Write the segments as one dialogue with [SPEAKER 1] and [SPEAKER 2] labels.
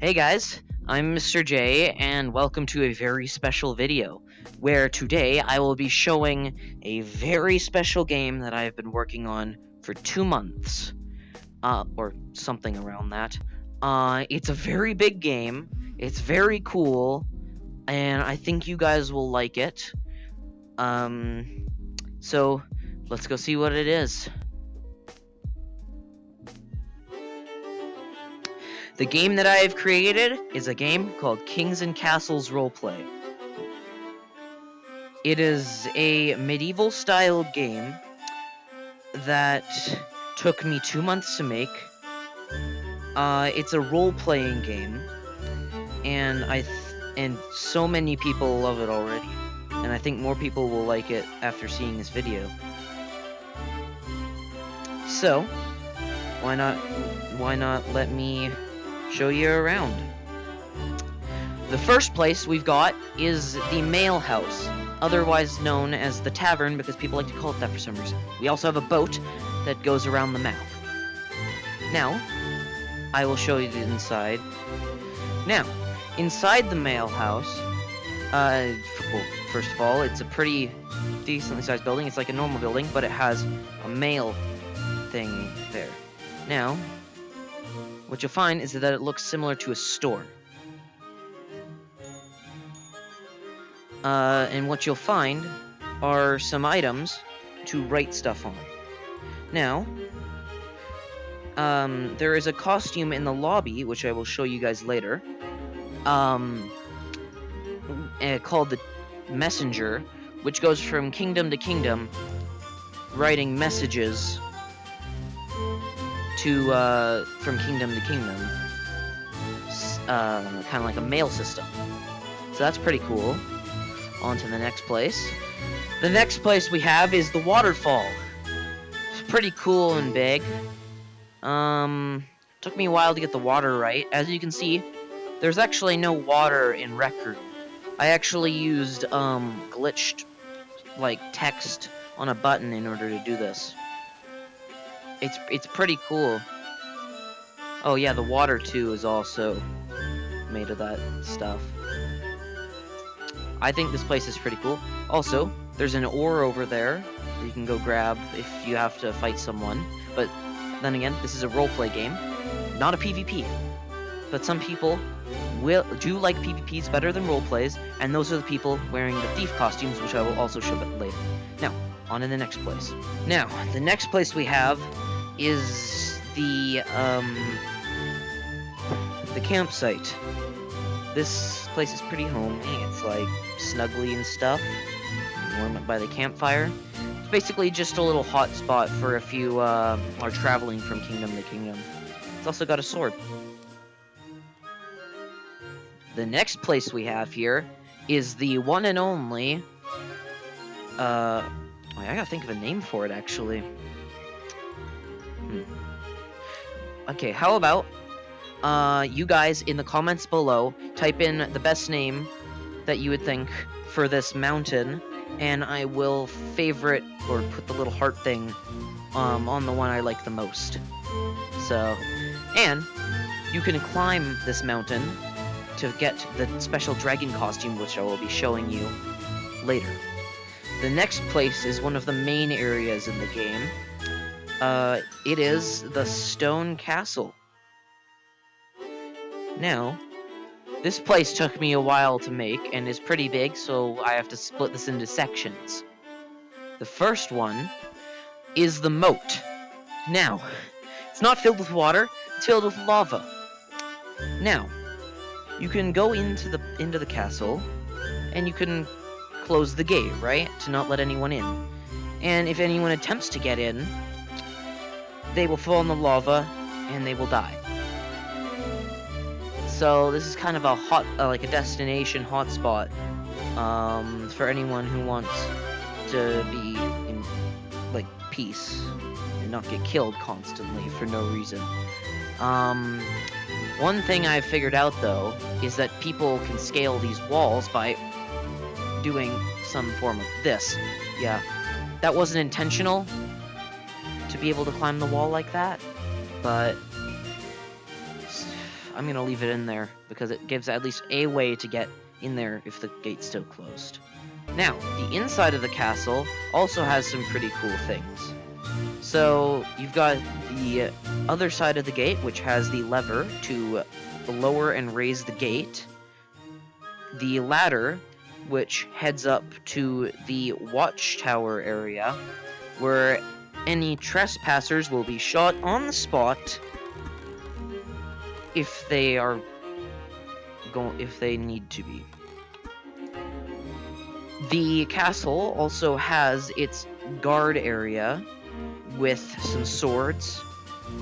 [SPEAKER 1] Hey guys, I'm Mr. J, and welcome to a very special video, where today I will be showing a very special game that I've been working on for 2 months, or something around that. It's a very big game, it's very cool, and I think you guys will like it. So let's go see what it is. The game that I have created is a game called Kings and Castles Roleplay. It is a medieval-style game that took me 2 months to make. It's a role-playing game, and so many people love it already, and I think more people will like it after seeing this video. So, why not let me show you around. The first place we've got is the mail house, otherwise known as the tavern because people like to call it that for some reason. We also have a boat that goes around the map. Now, I will show you the inside. Now, inside the mail house, well, first of all, it's a pretty decently sized building. It's like a normal building, but it has a mail thing there. Now, what you'll find is that it looks similar to a store. And what you'll find are some items to write stuff on. Now, there is a costume in the lobby, which I will show you guys later, called the Messenger, which goes from kingdom to kingdom, writing messages from kingdom to kingdom, kind of like a mail system. So that's pretty cool. On to the next place. The next place we have is the waterfall. It's pretty cool and big. Took me a while to get the water right. As you can see, there's actually no water in Rec Room. I actually used glitched like text on a button in order to do this. It's pretty cool. Oh yeah, the water too is also made of that stuff. I think this place is pretty cool. Also, there's an ore over there that you can go grab if you have to fight someone. But then again, this is a roleplay game, not a PvP. But some people do like PvPs better than roleplays, and those are the people wearing the thief costumes, which I will also show later. Now, on to the next place. Now, the next place we have is the campsite. This place is pretty homey. It's like snuggly and stuff. Warm up by the campfire. It's basically just a little hot spot for if you are traveling from kingdom to kingdom. It's also got a sword. The next place we have here is the one and only I gotta think of a name for it actually. Okay, how about you guys in the comments below type in the best name that you would think for this mountain, and I will favorite or put the little heart thing on the one I like the most. So, and you can climb this mountain to get the special dragon costume, which I will be showing you later. The next place is one of the main areas in the game. It is the Stone Castle. Now, this place took me a while to make and is pretty big, so I have to split this into sections. The first one is the moat. Now, it's not filled with water, it's filled with lava. Now, you can go into the castle, and you can close the gate, right? To not let anyone in. And if anyone attempts to get in, they will fall in the lava, and they will die. So this is kind of a like a destination hotspot for anyone who wants to be in like peace and not get killed constantly for no reason. One thing I've figured out though is that people can scale these walls by doing some form of this. Yeah, that wasn't intentional to be able to climb the wall like that, but I'm gonna leave it in there because it gives at least a way to get in there if the gate's still closed. Now, the inside of the castle also has some pretty cool things. So, you've got the other side of the gate, which has the lever to lower and raise the gate. The ladder, which heads up to the watchtower area, where any trespassers will be shot on the spot if they need to be. The castle also has its guard area with some swords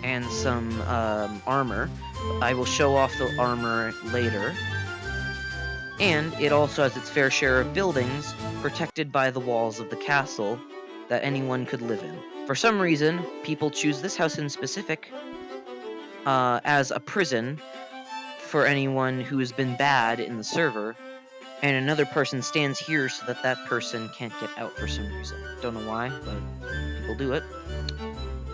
[SPEAKER 1] and some armor. I will show off the armor later. And it also has its fair share of buildings protected by the walls of the castle that anyone could live in. For some reason, people choose this house in specific as a prison for anyone who has been bad in the server, and another person stands here so that that person can't get out for some reason. Don't know why, but people do it.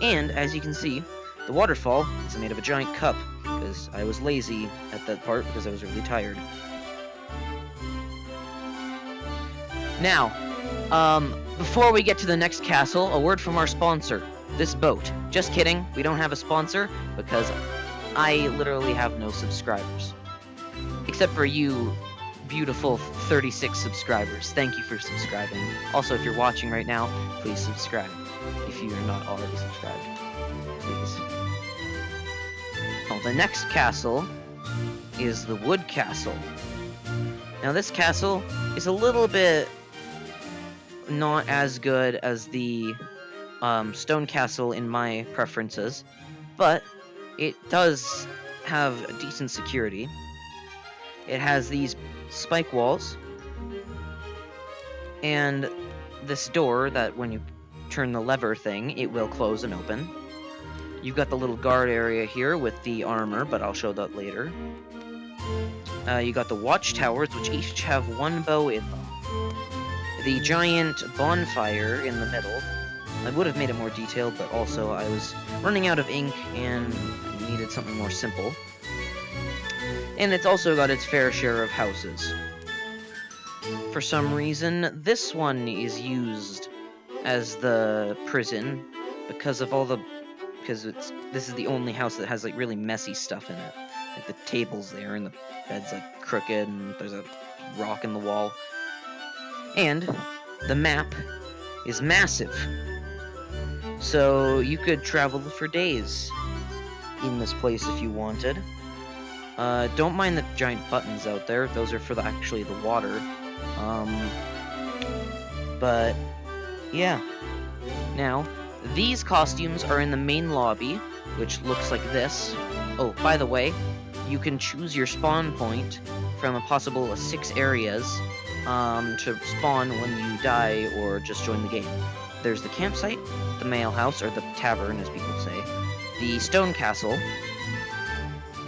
[SPEAKER 1] And, as you can see, the waterfall is made of a giant cup, because I was lazy at that part because I was really tired. Now, before we get to the next castle, a word from our sponsor, this boat. Just kidding, we don't have a sponsor, because I literally have no subscribers. Except for you beautiful 36 subscribers. Thank you for subscribing. Also, if you're watching right now, please subscribe. If you are not already subscribed, please. Oh, the next castle is the Wood Castle. Now, this castle is a little bit not as good as the Stone Castle in my preferences, but it does have decent security. It has these spike walls, and this door that when you turn the lever thing, it will close and open. You've got the little guard area here with the armor, but I'll show that later. You got the watchtowers, which each have one bow in them. The giant bonfire in the middle. I would have made it more detailed, but also I was running out of ink and I needed something more simple. And it's also got its fair share of houses. For some reason, this one is used as the prison because this is the only house that has like really messy stuff in it. Like the table's there and the bed's like crooked and there's a rock in the wall. And the map is massive. So you could travel for days in this place if you wanted. Don't mind the giant buttons out there. Those are for actually the water. But yeah. Now, these costumes are in the main lobby, which looks like this. Oh, by the way, you can choose your spawn point from a possible 6 areas to spawn when you die or just join the game. There's the campsite, the mail house, or the tavern as people say, the stone castle,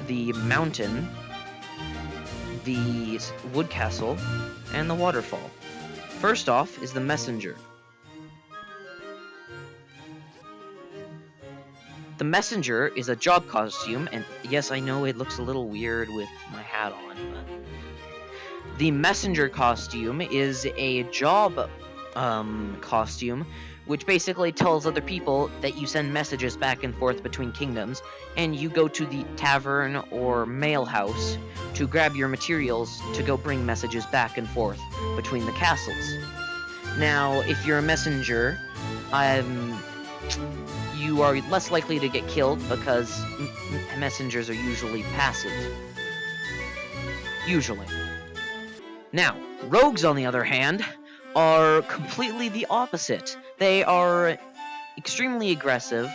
[SPEAKER 1] the mountain, the wood castle, and the waterfall. First off is the messenger. The messenger is a job costume, and yes, I know it looks a little weird with my hat on, but the messenger costume is a job costume, which basically tells other people that you send messages back and forth between kingdoms, and you go to the tavern or mail house to grab your materials to go bring messages back and forth between the castles. Now, if you're a messenger, you are less likely to get killed because messengers are usually passive. Usually. Now, rogues, on the other hand, are completely the opposite. They are extremely aggressive,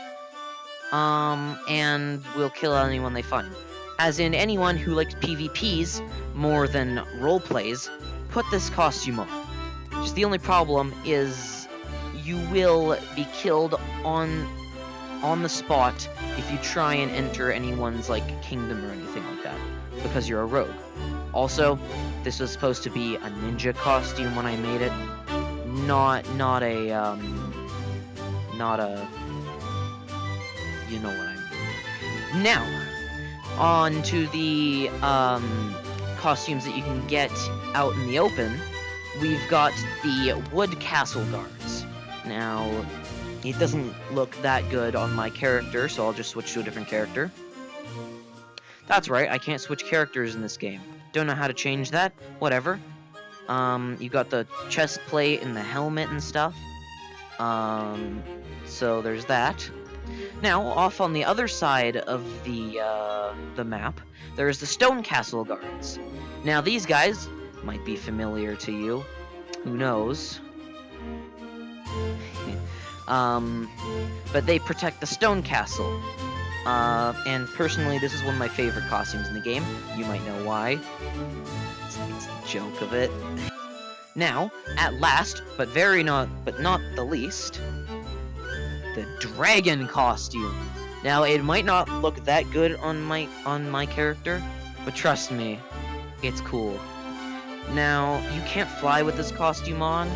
[SPEAKER 1] and will kill anyone they find. As in, anyone who likes PvPs more than roleplays, put this costume on. Just the only problem is you will be killed on the spot if you try and enter anyone's kingdom or anything like that, because you're a rogue. Also, this was supposed to be a ninja costume when I made it, not a you know what I mean. Now, on to the costumes that you can get out in the open, we've got the wood castle guards. Now, it doesn't look that good on my character, so I'll just switch to a different character. That's right, I can't switch characters in this game. Don't know how to change that. Whatever. You got the chest plate and the helmet and stuff. So there's that. Now, off on the other side of the map, there's the stone castle guards. Now, these guys might be familiar to you. Who knows? But they protect the stone castle. And personally, this is one of my favorite costumes in the game. You might know why. It's the joke of it. Now, at last, but not the least, the dragon costume. Now, it might not look that good on my character, but trust me, it's cool. Now, you can't fly with this costume on,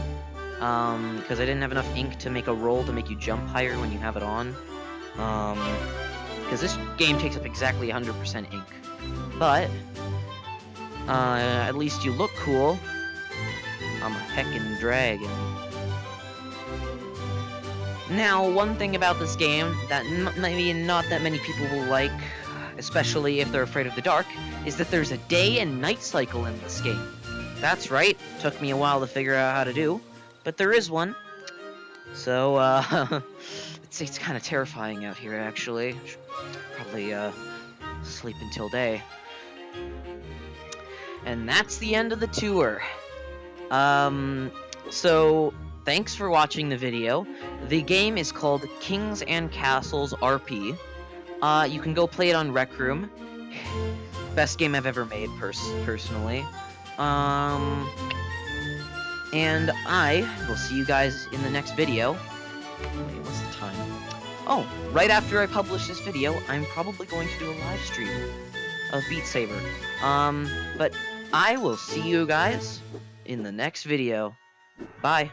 [SPEAKER 1] because I didn't have enough ink to make a roll to make you jump higher when you have it on. Because this game takes up exactly 100% ink. But, at least you look cool. I'm a heckin' dragon. Now, one thing about this game that maybe not that many people will like, especially if they're afraid of the dark, is that there's a day and night cycle in this game. That's right, took me a while to figure out how to do, but there is one. So, it's kind of terrifying out here, actually. Should probably, sleep until day. And that's the end of the tour. So, thanks for watching the video. The game is called KingsAndCastlesRP. You can go play it on Rec Room. Best game I've ever made, personally. And I will see you guys in the next video. Wait, what's the time? Oh, right after I publish this video, I'm probably going to do a live stream of Beat Saber. But I will see you guys in the next video. Bye.